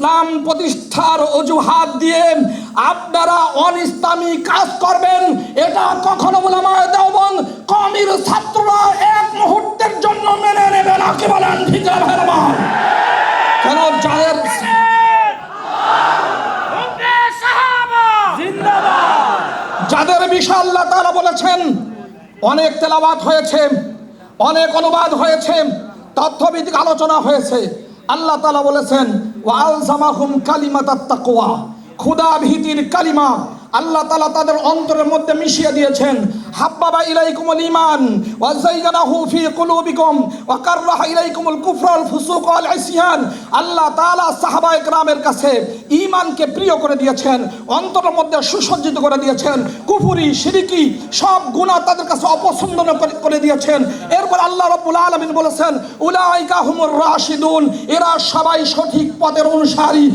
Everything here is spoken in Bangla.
ইসলাম প্রতিষ্ঠার অজুহাত দিয়ে আপনারা অনিসলামী কাজ করবেন, এটা কখনো উলামায়ে দেওবন্দ কওমির ছাত্ররা এক মুহূর্তের জন্য মেনে নেবে না। কি বলেন ঠিক না ভাইরা আমার? কেন যাদের বিষয় আল্লাহ তাআলা বলেছেন, অনেক তেলাওয়াত হয়েছে, অনেক অনুবাদ হয়েছে, তথ্যভিত্তিক আলোচনা হয়েছে। আল্লাহ তাআলা বলেছেন ওয়া আলজামাহুম কালিমাতাত তাকওয়া, খোদা ভীতির কালিমা আল্লাহ তাআলা তাদের অন্তরের মধ্যে মিশিয়ে দিয়েছেন। হাব্বাবা ইলাইকুমুল ঈমান ওয়া যায়্যানাহু ফি কুলুবিকুম ওয়া কাররাহা ইলাইকুমুল কুফরা ওয়াল ফুসুক ওয়াল ইসয়ান। আল্লাহ তাআলা সাহাবায়ে কেরামের কাছে ঈমানকে প্রিয় করে দিয়েছেন, অন্তরের মধ্যে সুসজ্জিত করে দিয়েছেন। কুফরি শিরকি সব গুনাহ তাদের কাছে অপছন্দ করে দিয়েছেন। এরপর আল্লাহ রাব্বুল আলামিন বলেছেন উলাইকা হুমুর রাশিদুন, এরা সবাই সঠিক পথের অনুসারী।